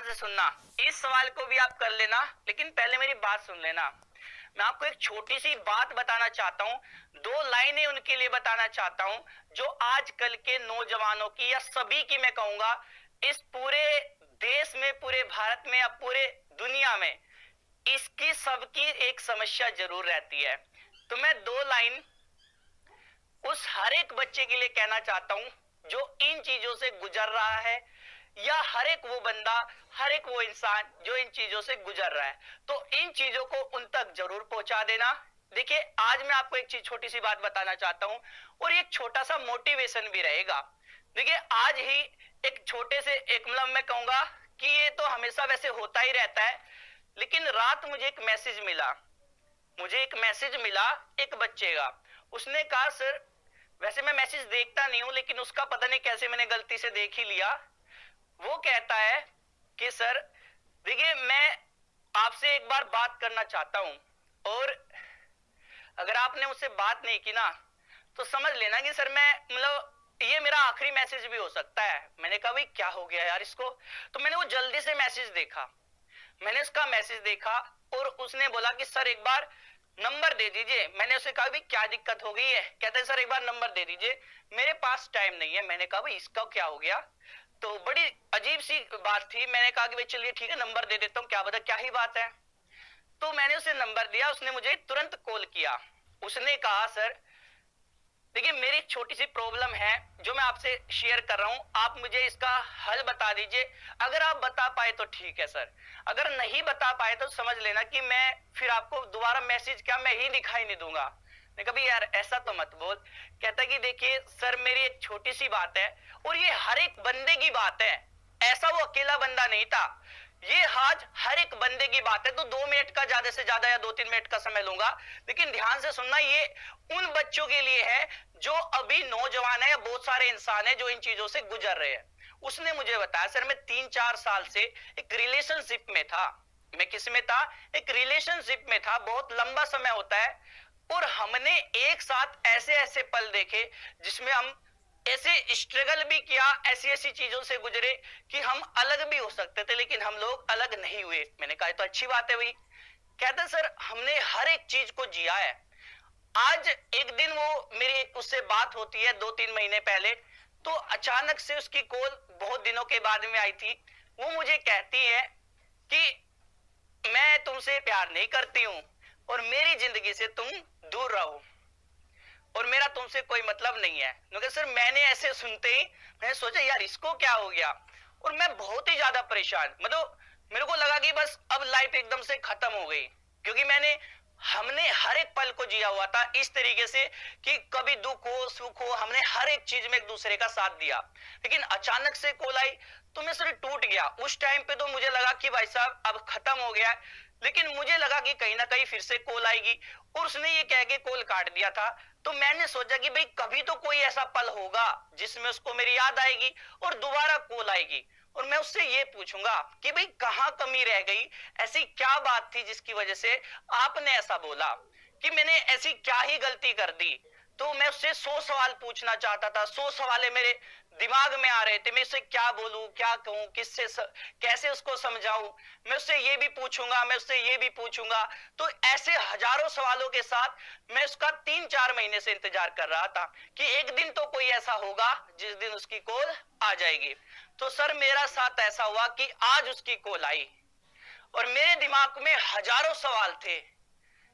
ध्यान से सुनना। इस सवाल को भी आप कर लेना, लेकिन पहले मेरी बात सुन लेना। मैं आपको एक छोटी सी बात बताना चाहता हूँ, दो लाइनें उनके लिए बताना चाहता हूँ जो आजकल के नौजवानों की या सभी की मैं कहूंगा इस पूरे देश में, पूरे भारत में या पूरे दुनिया में इसकी सबकी एक समस्या जरूर रहती है। तो मैं दो लाइन उस हर एक बच्चे के लिए कहना चाहता हूं जो इन चीजों से गुजर रहा है, या हर एक वो बंदा, हर एक वो इंसान जो इन चीजों से गुजर रहा है। तो इन चीजों को उन तक जरूर पहुंचा देना। देखिए, आज मैं आपको एक चीज, छोटी सी बात बताना चाहता हूं और ये छोटा सा मोटिवेशन भी रहेगा। देखिए, आज ही एक छोटे से एक मतलब मैं कहूंगा कि ये तो हमेशा वैसे होता ही रहता है, लेकिन रात मुझे एक मैसेज मिला, एक बच्चे का। उसने कहा, सर, वैसे मैं मैसेज देखता नहीं हूं, लेकिन उसका पता नहीं कैसे मैंने गलती से देख ही लिया। वो कहता है कि सर देखिए, मैं आपसे एक बार बात करना चाहता हूं, और अगर आपने मुझसे बात नहीं की ना तो समझ लेना कि सर मैं मतलब ये मेरा आखिरी मैसेज भी हो सकता है। मैंने कहा, भाई क्या हो गया यार इसको? तो मैंने वो जल्दी से मैसेज देखा, मैंने उसका मैसेज देखा और उसने बोला कि सर एक बार नंबर दे दीजिए। मैंने उसे कहा, भाई क्या दिक्कत हो गई है? कहते हैं, सर एक बार नंबर दे दीजिए, मेरे पास टाइम नहीं है। मैंने कहा, भाई इसका क्या हो गया? तो बड़ी अजीब सी बात थी। मैंने कहा कि भाई चलिए ठीक है, नंबर दे देता हूँ, क्या बता क्या ही बात है। तो मैंने उसे नंबर दिया, उसने मुझे तुरंत कॉल किया। उसने कहा, सर देखिए, मेरी एक छोटी सी प्रॉब्लम है जो मैं आपसे शेयर कर रहा हूं, आप मुझे इसका हल बता दीजिए। अगर आप बता पाए तो ठीक है सर, अगर नहीं बता पाए तो समझ लेना कि मैं फिर आपको दोबारा मैसेज क्या मैं ही दिखाई नहीं दूंगा। मैं कभी यार ऐसा तो मत बोल। कहता कि देखिए सर, मेरी एक छोटी सी बात है और ये हर एक बंदे की बात है, ऐसा वो अकेला बंदा नहीं था, ये आज हर एक बंदे की बात है। तो 2 मिनट का ज्यादा से ज्यादा या 2-3 मिनट का समय लूंगा, लेकिन ध्यान से सुनना। ये उन बच्चों के लिए है जो अभी नौजवान है या बहुत सारे इंसान है जो इन चीजों से गुजर रहे हैं। उसने मुझे बताया, सर मैं 3-4 साल से एक रिलेशनशिप में था। मैं किस में था? एक रिलेशनशिप में था। बहुत लंबा समय होता है और हमने एक साथ ऐसे ऐसे पल देखे जिसमें हम ऐसे स्ट्रगल भी किया, ऐसी ऐसी चीजों से गुजरे कि हम अलग भी हो सकते थे, लेकिन हम लोग अलग नहीं हुए। मैंने कहा तो अच्छी बात है भाई। कहते सर हमने हर एक चीज को जिया है। आज एक दिन वो मेरी उससे बात होती है 2-3 महीने पहले, तो अचानक से उसकी कॉल बहुत दिनों के बाद में आई थी। वो मुझे कहती है कि मैं तुमसे प्यार नहीं करती हूं और मेरी जिंदगी से तुम दूर रहो और मेरा तुमसे कोई मतलब नहीं है। क्योंकि सर मैंने ऐसे सुनते ही मैंने सोचा यार इसको क्या हो गया, और मैं बहुत ही ज्यादा परेशान, मतलब मेरे को लगा कि बस अब लाइफ एकदम से खत्म हो गई। क्योंकि हमने हर एक पल को जिया हुआ था इस तरीके से कि कभी दुख हो सुख हो, हमने हर एक चीज में एक दूसरे का साथ दिया। लेकिन अचानक से कॉल आई तो मैं सिर्फ टूट गया। उस टाइम पे तो मुझे लगा कि भाई साहब अब खत्म हो गया, लेकिन मुझे लगा कि कहीं ना कहीं फिर से कॉल आएगी, और उसने ये कह के कॉल काट दिया था। तो मैंने सोचा कि भाई कभी तो कोई ऐसा पल होगा जिसमें उसको मेरी याद आएगी और दोबारा कॉल आएगी, और मैं उससे ये पूछूंगा कि भाई कहां कमी रह गई, ऐसी क्या बात थी जिसकी वजह से आपने ऐसा बोला, कि मैंने ऐसी क्या ही गलती कर दी। तो मैं उससे 100 सवाल पूछना चाहता था, 100 सवाल मेरे दिमाग में आ रहे थे। मैं उससे क्या बोलूं, क्या कहूं, कैसे उसको समझाऊं। मैं उससे ये भी पूछूंगा, मैं उससे ये भी पूछूंगा। तो ऐसे हजारों सवालों के साथ मैं उसका 3-4 महीने से इंतजार कर रहा था कि एक दिन तो कोई ऐसा होगा जिस दिन उसकी कॉल आ जाएगी। तो सर मेरा साथ ऐसा हुआ कि आज उसकी कॉल आई और मेरे दिमाग में हजारों सवाल थे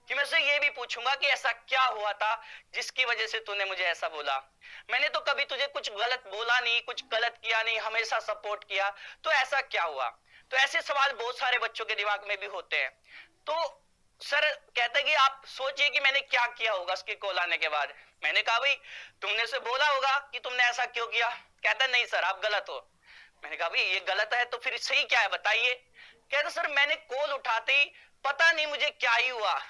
कि मैं उससे ये भी पूछूंगा कि ऐसा क्या हुआ था जिसकी वजह से तूने मुझे ऐसा बोला। मैंने तो कभी तुझे कुछ गलत बोला नहीं, कुछ गलत किया नहीं, हमेशा सपोर्ट किया, तो ऐसा क्या हुआ? तो ऐसे सवाल बहुत सारे बच्चों के दिमाग में भी होते हैं। तो सर कहते कि आप सोचिए कि मैंने क्या किया होगा उसके कॉल आने के बाद। मैंने कहा भाई तुमने उसे बोला होगा कि तुमने ऐसा क्यों किया। कहता नहीं सर आप गलत हो। मैंने कहा भाई ये गलत है तो फिर सही क्या है बताइए। कहता सर मैंने कॉल उठाते ही पता नहीं मुझे क्या ही हुआ,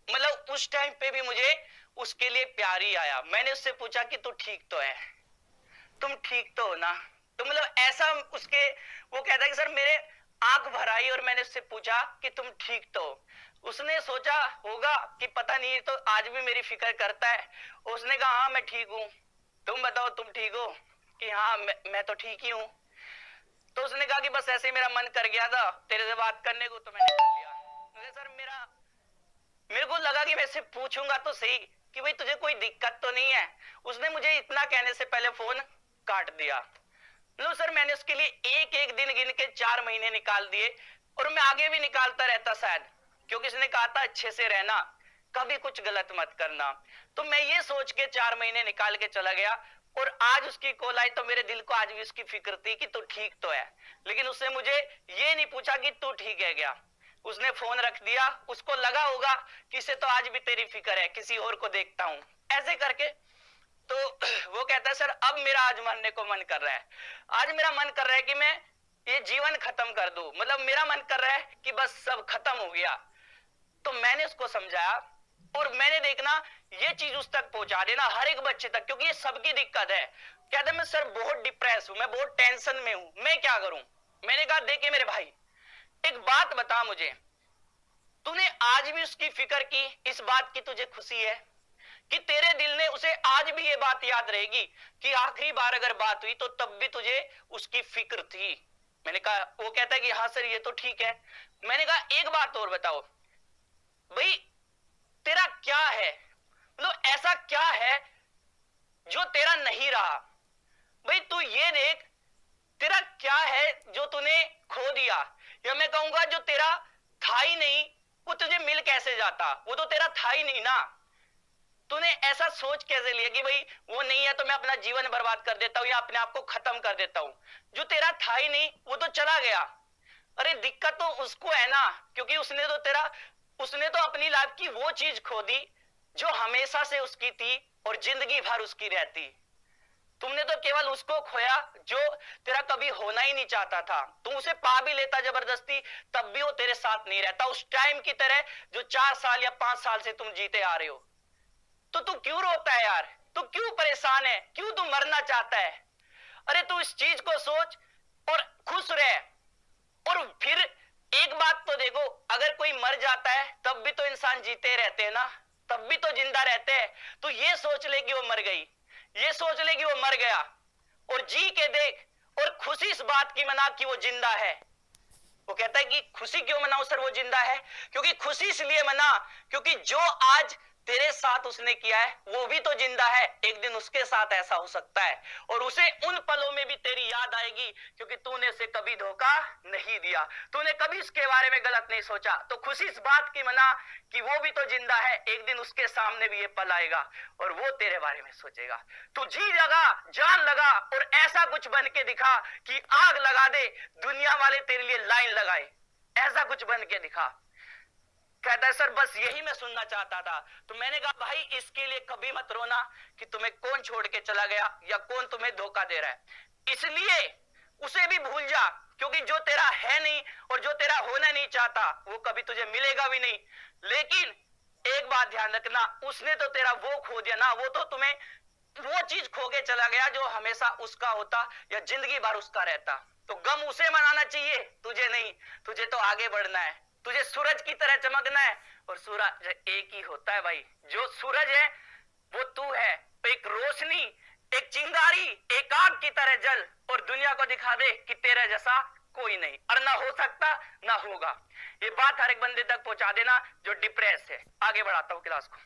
मतलब उस टाइम पे भी मुझे उसके लिए प्यार ही आया। मैंने उससे पूछा कि तू ठीक तो है, तुम ठीक तो हो ना? तो मतलब ऐसा उसके वो कहता है कि सर मेरे आंख भर आई और मैंने उससे पूछा कि तुम ठीक तो हो। उसने सोचा होगा कि पता नहीं तो आज भी मेरी फिक्र करता है। उसने कहा हाँ मैं ठीक हूं, तुम बताओ तुम ठीक हो? कि हाँ मैं तो ठीक ही हूं। तो उसने कहा कि बस ऐसे ही मेरा मन कर गया था तेरे से बात करने को, तो मैंने कर लिया। सर मेरे को लगा कि मैं इससे पूछूंगा तो सही कि भाई तुझे कोई दिक्कत तो नहीं है। उसने मुझे इतना कहने से पहले फोन काट दिया। लो सर, मैंने उसके लिए एक एक दिन गिन के 4 महीने निकाल दिए, और मैं आगे भी निकालता रहता शायद, क्योंकि उसने कहा था अच्छे से रहना, कभी कुछ गलत मत करना। तो मैं ये सोच के 4 महीने निकाल के चला गया, और आज उसकी कॉल आई तो मेरे दिल को आज भी उसकी फिक्र थी कि तू ठीक तो है, लेकिन उसने मुझे ये नहीं पूछा कि तू ठीक है क्या। उसने फोन रख दिया, उसको लगा होगा कि इसे तो आज भी तेरी फिक्र है, किसी और को देखता हूं ऐसे करके। तो वो कहता है सर अब मेरा आज मरने को मन कर रहा है, आज मेरा मन कर रहा है कि मैं ये जीवन खत्म कर दूं, मतलब मेरा मन कर रहा है कि बस सब खत्म हो गया। तो मैंने उसको समझाया, और मैंने देखना ये चीज उस तक पहुंचा देना, हर एक बच्चे तक, क्योंकि ये सबकी दिक्कत है। कहते मैं सर बहुत डिप्रेस हूं, मैं बहुत टेंशन में हूं, मैं क्या करूं। मैंने कहा देखे मेरे भाई, एक बात बता मुझे, तूने आज भी उसकी फिक्र की, इस बात की तुझे खुशी है कि तेरे दिल ने उसे आज भी ये बात याद रहेगी कि आखिरी बार अगर बात हुई तो तब भी तुझे उसकी फिक्र थी। मैंने कहा, वो कहता है कि हाँ सर ये तो ठीक है। मैंने कहा एक बात और बताओ भाई, तेरा क्या है, मतलब ऐसा क्या है जो तेरा नहीं रहा। भाई तू ये देख, तेरा क्या है जो तूने खो दिया, या मैं कहूंगा जो तेरा था ही नहीं वो तुझे मिल कैसे जाता, वो तो तेरा था ही नहीं ना। तूने ऐसा सोच कैसे लिया कि भाई वो नहीं है तो मैं अपना जीवन बर्बाद कर देता हूं या अपने आप को खत्म कर देता हूं। जो तेरा था ही नहीं वो तो चला गया। अरे दिक्कत तो उसको है ना, क्योंकि उसने तो अपनी लाइफ की वो चीज खो दी जो हमेशा से उसकी थी और जिंदगी भर उसकी रहती। तुमने तो केवल उसको खोया जो तेरा कभी होना ही नहीं चाहता था। तुम उसे पा भी लेता जबरदस्ती, तब भी वो तेरे साथ नहीं रहता उस टाइम की तरह जो 4 साल या 5 साल से तुम जीते आ रहे हो। तो तू क्यों रोता है यार, तू क्यों परेशान है, क्यों तू मरना चाहता है। अरे तू इस चीज को सोच और खुश रह। और फिर एक बात तो देखो, अगर कोई मर जाता है तब भी तो इंसान जीते रहते हैं ना, तब भी तो जिंदा रहते हैं। तो ये सोच ले कि वो मर गई, ये सोच ले कि वो मर गया, और जी के देख, और खुशी इस बात की मना कि वो जिंदा है। वो कहता है कि खुशी क्यों मनाऊं सर, वो जिंदा है। क्योंकि खुशी इसलिए मना क्योंकि जो आज तेरे साथ उसने किया है वो भी तो जिंदा है, एक दिन उसके साथ ऐसा हो सकता है, और उसे उन पलों में भी तेरी याद आएगी क्योंकि तूने उसे कभी धोखा नहीं दिया, तूने कभी उसके बारे में गलत नहीं सोचा। तो खुशी इस बात की मना कि वो भी तो जिंदा है, एक दिन उसके सामने भी ये पल आएगा और वो तेरे बारे में सोचेगा। तू जी लगा, जान लगा, और ऐसा कुछ बन के दिखा कि आग लगा दे, दुनिया वाले तेरे लिए लाइन लगाए, ऐसा कुछ बन के दिखा। कहता है सर बस यही मैं सुनना चाहता था। तो मैंने कहा भाई इसके लिए कभी मत रोना कि तुम्हें कौन छोड़ के चला गया या कौन तुम्हें धोखा दे रहा है, इसलिए उसे भी भूल जा, क्योंकि जो तेरा है नहीं और जो तेरा होना नहीं चाहता वो कभी तुझे मिलेगा भी नहीं। लेकिन एक बात ध्यान रखना, उसने तो तेरा वो खो दिया ना, वो तो तुम्हें वो चीज खो के चला गया जो हमेशा उसका होता या जिंदगी भर उसका रहता। तो गम उसे मनाना चाहिए, तुझे नहीं। तुझे तो आगे बढ़ना है, तुझे सूरज की तरह चमकना है, और सूरज एक ही होता है भाई, जो सूरज है वो तू है। एक रोशनी, एक चिंगारी, एक आग की तरह जल, और दुनिया को दिखा दे कि तेरे जैसा कोई नहीं, और ना हो सकता ना होगा। ये बात हर एक बंदे तक पहुंचा देना जो डिप्रेस है। आगे बढ़ाता हूं क्लास को।